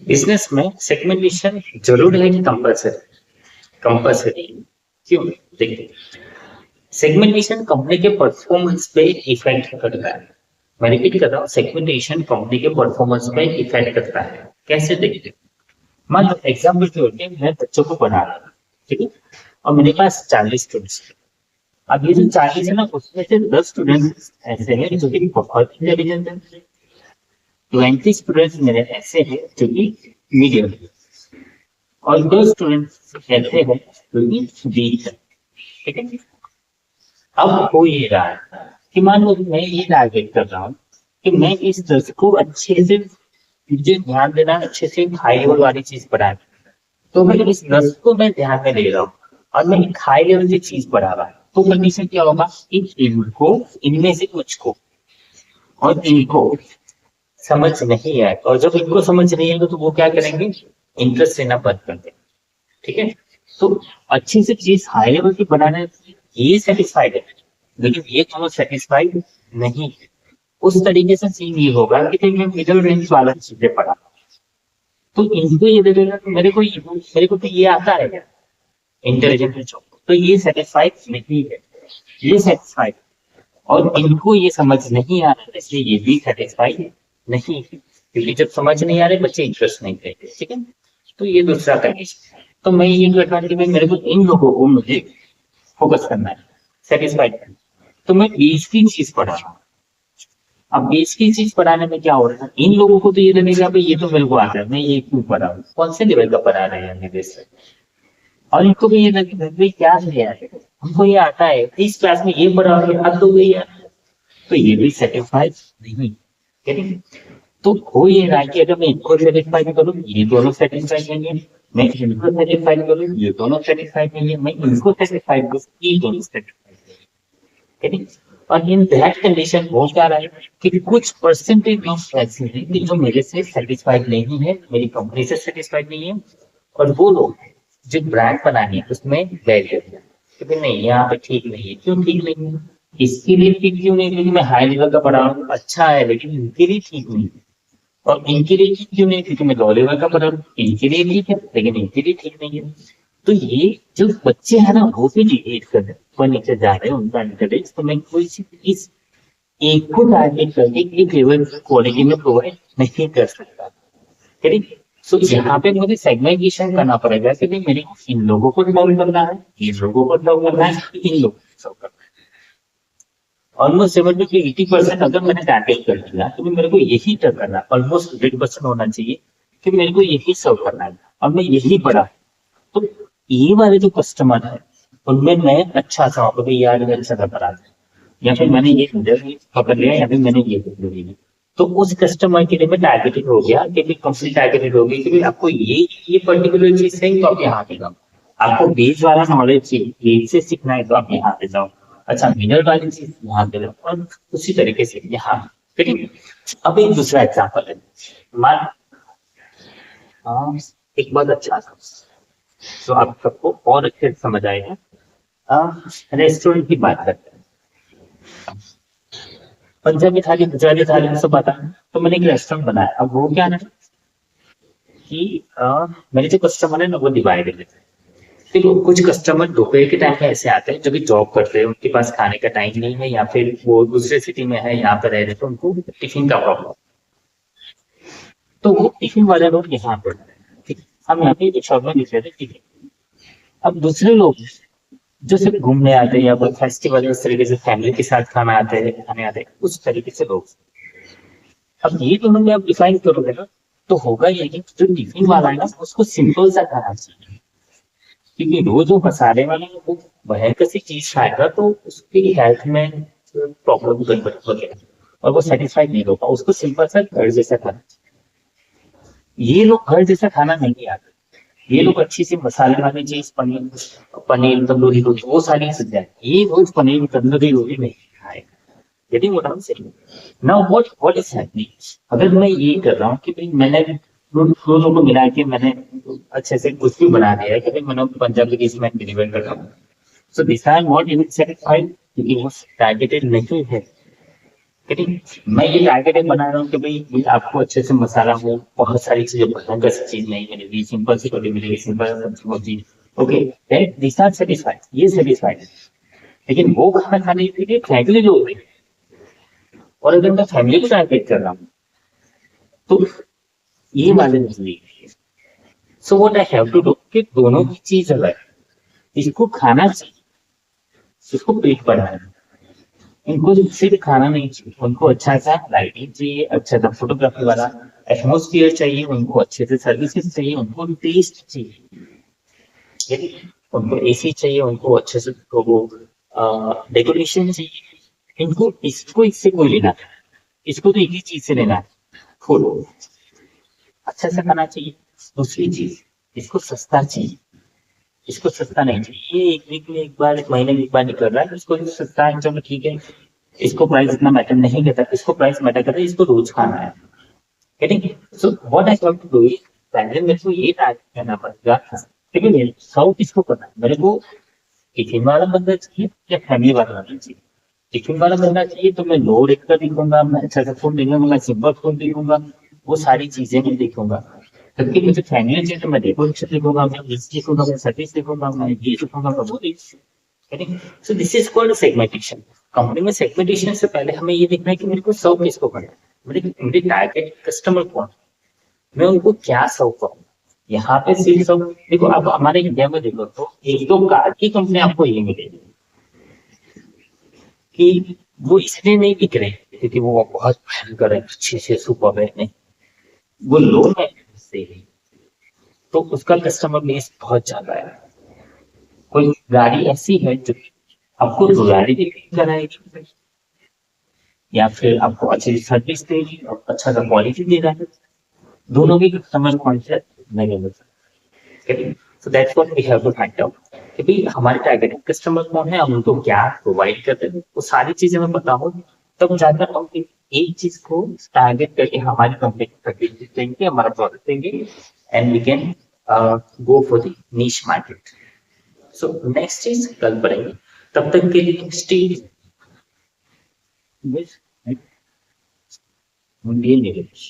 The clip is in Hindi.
बिजनेस में सेगमेंटेशन जरूरी है कि कंपलसरी? कंपलसरी क्यों? देखिए, सेगमेंटेशन कंपनी के परफॉर्मेंस पे इफेक्ट करता है। मैं रिपीट कर रहा हूँ, सेगमेंटेशन कंपनी के परफॉर्मेंस पे इफेक्ट करता है। कैसे? देखिए, मान लो एग्जाम्पल के होते मैं बच्चों को पढ़ा रहा हूँ, ठीक है, और मेरे पास 40 स्टूडेंट्स। अब ये जो 40 है ना, उसमें से 10 स्टूडेंट्स ऐसे हैं जो कि बहुत इंटेलिजेंट है, 20 स्टूडेंट्स मेरे ऐसे हैं जो कि मीडियम, और 2 स्टूडेंट्स ऐसे हैं जो कि वीक है। ठीक है। अब हो ये रहा है कि मान लो मैं ये टारगेट कर रहा हूँ कि मैं इस 10 को अच्छे से, मुझे ध्यान देना अच्छे से, हाई लेवल वाली चीज पढ़ाना। तो मैं इस 10 को मैं ध्यान में ले रहा हूँ और मैं एक हाई लेवल की चीज पढ़ा रहा हूँ, तो कंडीशन क्या होगा कि इनको, इनमें से कुछ को और इनको समझ नहीं आए, और जब इनको समझ नहीं आएगा तो वो क्या करेंगे, इंटरेस्ट लेना बंद कर देंगे। ठीक है। तो अच्छी सी चीज हाई लेवल की बनाने, ये सेटिस्फाइड है, लेकिन ये दोनों सेटिस्फाइड नहीं है। उस तरीके से सीन ये होगा कि मैं मिडिल रेंज वाला चीजें पढ़ा, तो इनको ये लगेगा कि मेरे को तो ये आता है इंटेलिजेंट बच्चों को, तो ये सेटिस्फाइड नहीं है, ये सेटिस्फाइड, और इनको ये समझ नहीं आ रहा है, इसलिए ये भी सेटिस्फाइड नहीं है, क्योंकि जब समझ नहीं आ रहे बच्चे इंटरेस्ट नहीं लेते। ठीक है। तो ये दूसरा कंडीशन। तो मैं ये करता हूँ कि भाई मेरे को इन लोगों को मुझे फोकस करना है, सेटिस्फाइड करना है। तो मैं बेस की चीज पढ़ा रहा हूँ। अब बेस की चीज पढ़ाने में क्या हो रहा है, इन लोगों को तो ये लगेगा भाई ये तो मेरे को आता है, मैं ये क्यों पढ़ा हूँ, कौन से लेवल का पढ़ा रहे हैं मेरे से, और इनको भी ये लगेगा भाई क्या है यार, हमको ये आता है, इस क्लास में ये पढ़ा के हद हो गई यार, तो ये भी सेटिस्फाइड नहीं। ठीक है। तो हो ये रहा है कि अगर मैं इनको सेटिस्फाइड करूँ ये दोनों सेटिस्फाइड नहीं है, मैं इनको सेटिस्फाइड करूँ ये दोनों सेटिस्फाइड नहीं है, मैं इनको सेटिस्फाइड करूँ ये दोनों सेटिस्फाइड नहीं है। ठीक है। और इन दैट कंडीशन हो क्या रहा है कि कुछ परसेंटेज लोग ऐसे हैं कि जो मेरे से सेटिस्फाइड नहीं है, मेरी कंपनी से सेटिस्फाइड नहीं है, और वो लोग जो ब्रांड बनानी है उसमें बैरियर है कि भाई नहीं यहाँ पे ठीक नहीं है। क्यों ठीक नहीं है? इसके लिए ठीक क्यों नहीं? क्योंकि मैं हाई लेवल का पढ़ा रहा हूँ, अच्छा है, लेकिन इनके लिए ठीक नहीं है। और इनके लिए ठीक क्यों नहीं? क्योंकि मैं लो लेवल का पढ़ा रहा हूँ, इनके लिए ठीक है लेकिन इनके लिए ठीक नहीं है। तो ये जो बच्चे हैं ना वो भी डिग्रेड कर रहे हैं, ऊपर नीचे जा रहे हैं उनका इंटरेस्ट, तो मैं कोई सी इस एक को टारगेट करके एक लेवल की क्वालिटी में प्रोवाइड नहीं कर सकता। ठीक है। सो यहाँ पे मुझे सेगमेंटेशन करना पड़ेगा कि नहीं मेरे को इन लोगों को सर्व करना है, इन लोगों को सर्व करना है, इन लोगों को सर्व करना है। ऑलमोस्ट 70 to 80% अगर मैंने टारगेट कर दिया तो मेरे को यही करना है, ऑलमोस्ट 100% होना चाहिए कि मेरे को यही सर्व करना है और मैं यही पढ़ा। तो ये वाले जो कस्टमर है उनमें मैं अच्छा सा यार ये अच्छा था पढ़ा, या फिर मैंने ये पकड़ लिया, या फिर मैंने ये पकड़ लिया, तो उस कस्टमर के लिए मैं टारगेटेड हो गया कि कंपनी टारगेटेड हो गई कि भाई आपको ये पर्टिकुलर चीज चाहिए तो आप यहाँ पे जाओ, आपको बेस वाला नॉलेज चाहिए, बेस से सीखना है तो आप यहाँ पे जाओ, अच्छा मिनर वाली चीज यहाँ पे जाओ, और उसी तरीके से यहाँ। ठीक है। अब एक दूसरा एग्जाम्पल है, मान हाँ, एक बहुत अच्छा था तो आप सबको और अच्छे से समझ आएगा। रेस्टोरेंट की बात करते हैं, पंजाबी थाली गुजराती थाली में सब आता है, तो मैंने एक रेस्टोरेंट बनाया। अब वो क्या है कि मेरे जो कस्टमर है ना वो डिवाइड है। देखो कुछ कस्टमर दोपहर के टाइम में ऐसे आते हैं जो भी जॉब करते हैं, उनके पास खाने का टाइम नहीं है, या फिर वो दूसरे सिटी में है यहाँ पे रह रहे, तो उनको टिफिन का प्रॉब्लम, तो वो टिफिन वाले लोग यहाँ पर ठीक है? हम यहाँ पे शॉप में लिख रहे थे टिफिन। अब दूसरे लोग जो सिर्फ घूमने आते हैं या कोई फेस्टिवल है उस तरीके से फैमिली के साथ खाने आते हैं, उस तरीके से लोग। अब ये दोनों में आप डिफाइन करोगे ना, तो होगा ये कि जो टिफिन वाला है ना उसको सिंपल सा खाना चाहिए, क्योंकि रोज वो मसाले वाला वो भयंकर सी चीज खाएगा तो उसकी हेल्थ में प्रॉब्लम वगैरह, और वो सेटिस्फाइड नहीं होगा, उसको सिंपल सा घर जैसा खाना चाहिए। ये लोग घर जैसा खाना नहीं आते, ये लोग अच्छी सी मसाले वाली चीज, पनीर पनीर तंदूरी रोटी वो सारी चीजें, ये रोज पनीर तंदूरी रोटी नहीं खाएगा। Getting what I'm saying? Now what is happening? अगर मैं ये कर रहा हूँ कि भाई मैंने दोनों को मिला के मैंने अच्छे से कुछ भी बना दिया है कि भाई मैंने पंजाबी डिश में डिलीवर कर रहा हूँ, so this I am not even satisfied क्योंकि वो टारगेटेड नहीं है। मैं ये टारगेट बना रहा हूँ कि भाई ये आपको अच्छे से मसाला हो, बहुत सारी चीजें भयंकर सी चीज नहीं मिलेगी, सिंपल सी कड़ी मिलेगी, सिंपल सब्जी। Okay, that this are satisfied, ये सेटिस्फाइड है। लेकिन वो खाना खाने के लिए फैमिली लोग हैं, और अगर मैं फैमिली को टारगेट कर रहा हूँ तो ये वाले नहीं। So what I have to do कि दोनों की चीज अलग है। इसको खाना चाहिए, इसको पेट बढ़ाना है। इनको सिर्फ खाना नहीं चाहिए, उनको अच्छा सा लाइटिंग चाहिए, अच्छा सा फोटोग्राफी वाला एटमोस्फियर चाहिए, उनको अच्छे से सर्विसेज चाहिए, उनको टेस्ट चाहिए, ठीक है? उनको एसी चाहिए, उनको अच्छे से वो डेकोरेशन चाहिए। इनको इसको इससे कोई लेना है, इसको तो एक ही चीज से लेना है, फूड अच्छा से खाना चाहिए। दूसरी चीज, इसको सस्ता चाहिए, इसको सस्ता नहीं चाहिए। ये एक वीक में एक बार, एक महीने में एक बार निकल रहा है, इसको सस्ता है, चलो ठीक है, इसको प्राइस इतना मैटर नहीं करता, इसको प्राइस मैटर करता है, इसको रोज खाना है। Getting? So what I have to do is, पहले मेरे को ये टारगेट करना पड़ेगा, ठीक है, सौ किसको करना है मेरे को। टिफिन वाला बंदा चाहिए या फैमिली वाला बंदा चाहिए? टिफिन वाला बंदा चाहिए तो मैं लो रेट का देखूंगा, मैं अच्छा सा फूड देखूंगा, मैं सिंपल फूड देखूंगा, वो सारी चीजें मैं देखूंगा। जबकि मुझे फैमिली चाहिए तो मैं डेकोरेशन देखूंगा, मैं लिस्ट देखूंगा, मैं सर्विस देखूंगा, मैं ये देखूंगा, मैं वो देखूंगा। So this is called segmentation. Company में सेगमेंटेशन से पहले हमें ये देखना है कि मेरे को सर्व किसको करना है, मेरे टारगेट कस्टमर कौन, मैं उनको क्या सर्व करूँ। यहाँ पे सिर्फ सब देखो, अब हमारे इंडिया में देखो तो एक दो कार की कंपनी आपको ये मिलेगी कि वो इसलिए नहीं बिक रहे क्योंकि वो बहुत भयंकर है, अच्छे से सुपर है, नहीं, वो लो है से तो उसका कस्टमर बेस बहुत ज्यादा है। कोई गाड़ी ऐसी है जो आपको गाड़ी भी कराएगी, या फिर आपको अच्छी सर्विस देगी और अच्छा सा क्वालिटी दे रहा है, दोनों के कस्टमर कॉन्सेप्ट नहीं मिल सकते। So that's what we have to find out कि भाई हमारे टारगेट कस्टमर कौन है, हम उनको क्या प्रोवाइड करते हैं, वो सारी चीजें हमें पता हो, तब जाकर हम एक चीज को टारगेट करके हमारी कंपनी को पैकेज देंगे, हमारा प्रोडक्ट देंगे, and we can go for the niche market. So next चीज कल पढ़ेंगे, तब तक के लिए स्टे with Indian English.